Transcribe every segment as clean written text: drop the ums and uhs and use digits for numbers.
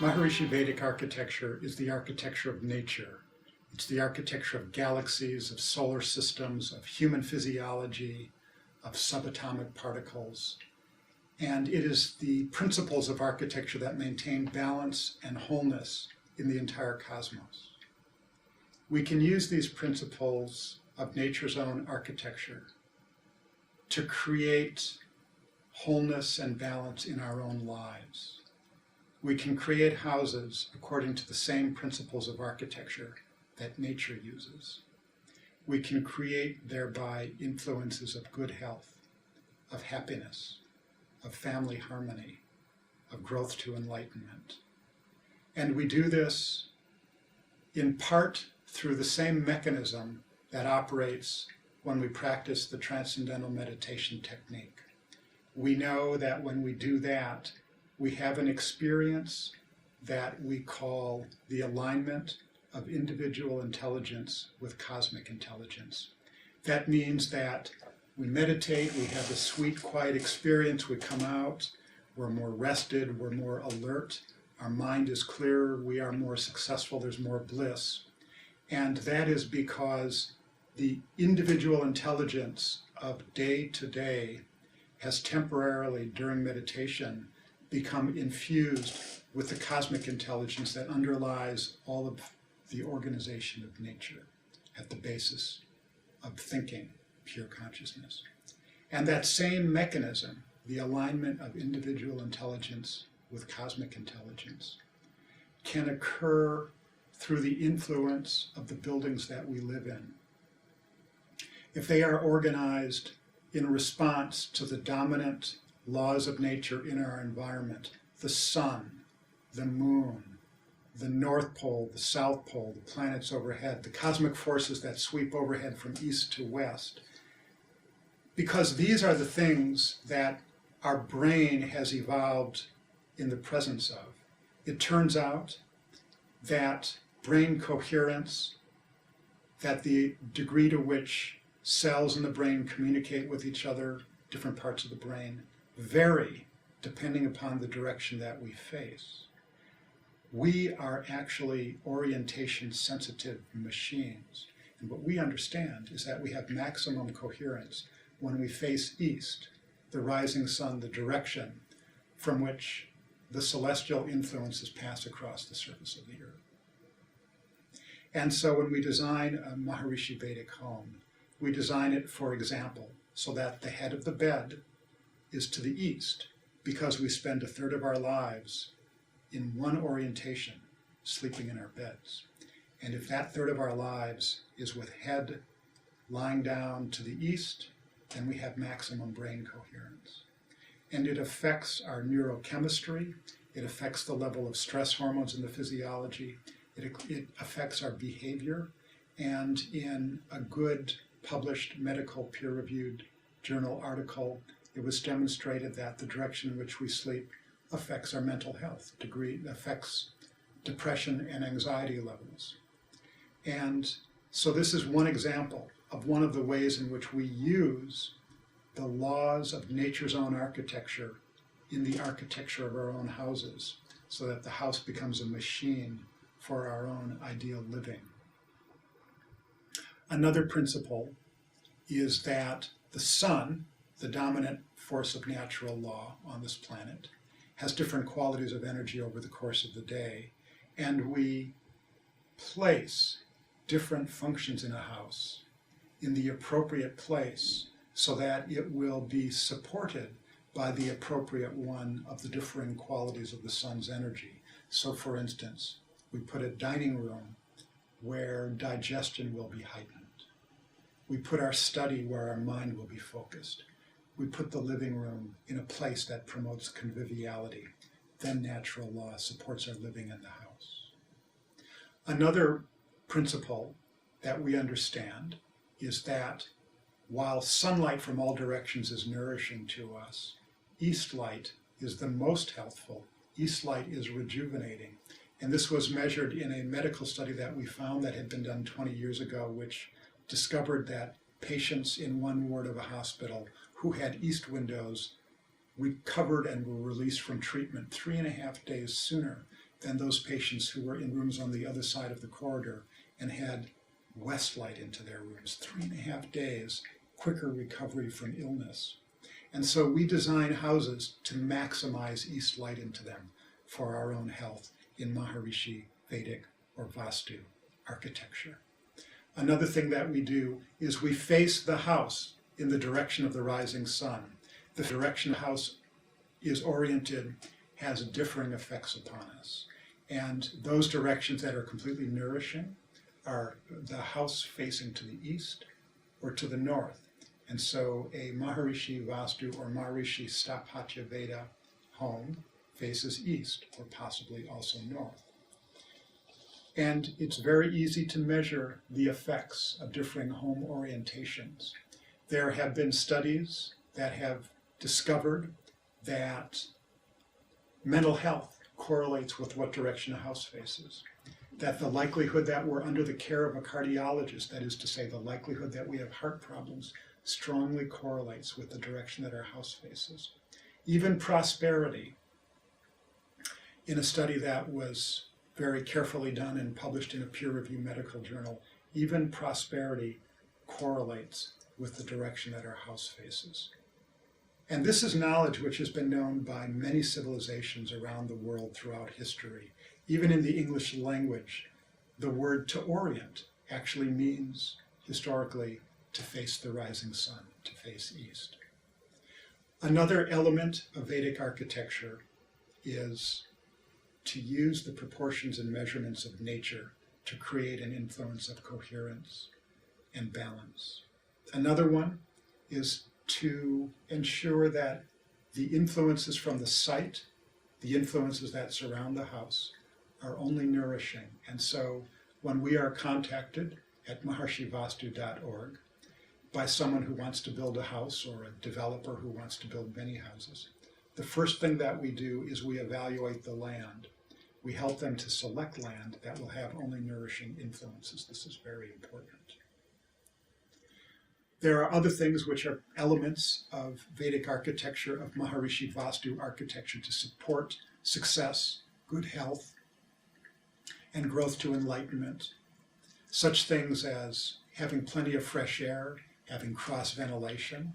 Maharishi Vedic architecture is the architecture of nature. It's the architecture of galaxies, of solar systems, of human physiology, of subatomic particles. And it is the principles of architecture that maintain balance and wholeness in the entire cosmos. We can use these principles of nature's own architecture to create wholeness and balance in our own lives. We can create houses according to the same principles of architecture that nature uses. We can create thereby influences of good health, of happiness, of family harmony, of growth to enlightenment. And we do this in part through the same mechanism that operates when we practice the transcendental meditation technique. We know that when we do that, we have an experience that we call the alignment of individual intelligence with cosmic intelligence. That means that we meditate, we have a sweet, quiet experience, we come out, we're more rested, we're more alert, our mind is clearer, we are more successful, there's more bliss. And that is because the individual intelligence of day to day has temporarily, during meditation, become infused with the cosmic intelligence that underlies all of the organization of nature at the basis of thinking, pure consciousness. And that same mechanism, the alignment of individual intelligence with cosmic intelligence, can occur through the influence of the buildings that we live in. If they are organized in response to the dominant laws of nature in our environment, the sun, the moon, the North Pole, the South Pole, the planets overhead, the cosmic forces that sweep overhead from east to west, because these are the things that our brain has evolved in the presence of. It turns out that brain coherence, that the degree to which cells in the brain communicate with each other, different parts of the brain, vary depending upon the direction that we face. We are actually orientation-sensitive machines. And what we understand is that we have maximum coherence when we face east, the rising sun, the direction from which the celestial influences pass across the surface of the earth. And so when we design a Maharishi Vedic home, we design it, for example, so that the head of the bed is to the east, because we spend a third of our lives in one orientation, sleeping in our beds. And if that third of our lives is with head lying down to the east, then we have maximum brain coherence. And it affects our neurochemistry, it affects the level of stress hormones in the physiology, it affects our behavior, and in a good published medical peer-reviewed journal article, it was demonstrated that the direction in which we sleep affects our mental health, affects depression and anxiety levels. And so this is one example of one of the ways in which we use the laws of nature's own architecture in the architecture of our own houses, so that the house becomes a machine for our own ideal living. Another principle is that the sun, the dominant force of natural law on this planet, has different qualities of energy over the course of the day, and we place different functions in a house in the appropriate place so that it will be supported by the appropriate one of the differing qualities of the sun's energy. So for instance, we put a dining room where digestion will be heightened. We put our study where our mind will be focused. We put the living room in a place that promotes conviviality. Then natural law supports our living in the house. Another principle that we understand is that while sunlight from all directions is nourishing to us, east light is the most healthful. East light is rejuvenating. And this was measured in a medical study that we found that had been done 20 years ago, which discovered that patients in one ward of a hospital who had east windows recovered and were released from treatment 3.5 days sooner than those patients who were in rooms on the other side of the corridor and had west light into their rooms. 3.5 days, quicker recovery from illness. And so we design houses to maximize east light into them for our own health in Maharishi, Vedic, or Vastu architecture. Another thing that we do is we face the house in the direction of the rising sun. The direction the house is oriented has differing effects upon us. And those directions that are completely nourishing are the house facing to the east or to the north. And so a Maharishi Vastu or Maharishi Sthapatya Veda home faces east or possibly also north. And it's very easy to measure the effects of differing home orientations. There have been studies that have discovered that mental health correlates with what direction a house faces. That the likelihood that we're under the care of a cardiologist, that is to say, the likelihood that we have heart problems, strongly correlates with the direction that our house faces. Even prosperity, in a study that was very carefully done and published in a peer-reviewed medical journal, even prosperity correlates with the direction that our house faces. And this is knowledge which has been known by many civilizations around the world throughout history. Even in the English language, the word to orient actually means, historically, to face the rising sun, to face east. Another element of Vedic architecture is to use the proportions and measurements of nature to create an influence of coherence and balance. Another one is to ensure that the influences from the site, the influences that surround the house, are only nourishing. And so when we are contacted at maharshivastu.org by someone who wants to build a house or a developer who wants to build many houses, the first thing that we do is we evaluate the land. We help them to select land that will have only nourishing influences. This is very important. There are other things which are elements of Vedic architecture, of Maharishi Vastu architecture to support success, good health, and growth to enlightenment. Such things as having plenty of fresh air, having cross ventilation,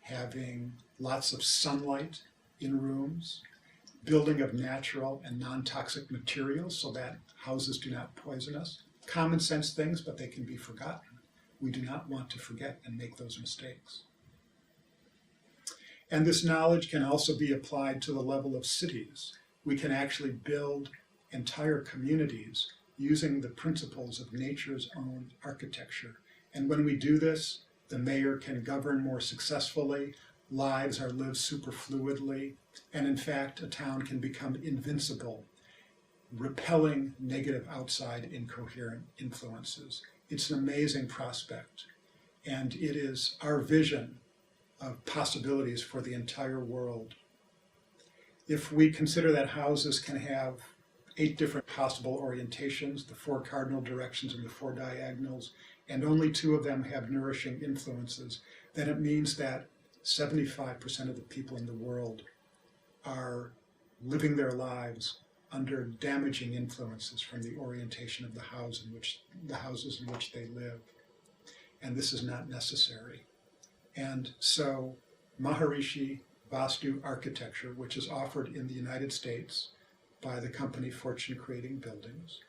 having lots of sunlight in rooms, building of natural and non-toxic materials so that houses do not poison us. Common sense things, but they can be forgotten. We do not want to forget and make those mistakes. And this knowledge can also be applied to the level of cities. We can actually build entire communities using the principles of nature's own architecture. And when we do this, the mayor can govern more successfully, lives are lived superfluidly, and in fact, a town can become invincible, repelling negative outside incoherent influences. It's an amazing prospect, and it is our vision of possibilities for the entire world. If we consider that houses can have 8 different possible orientations, the 4 cardinal directions and the 4 diagonals, and only 2 of them have nourishing influences, then it means that 75% of the people in the world are living their lives under damaging influences from the orientation of the houses in which they live. And this is not necessary. And so Maharishi Vastu architecture, which is offered in the United States by the company Fortune Creating Buildings,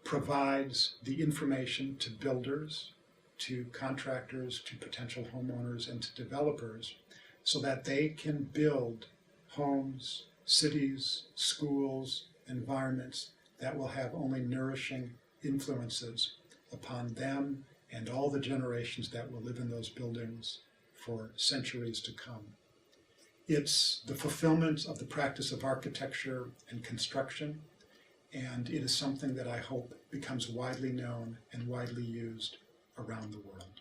provides the information to builders, to contractors, to potential homeowners, and to developers so that they can build homes, cities, schools, environments that will have only nourishing influences upon them and all the generations that will live in those buildings for centuries to come. It's the fulfillment of the practice of architecture and construction, and it is something that I hope becomes widely known and widely used around the world.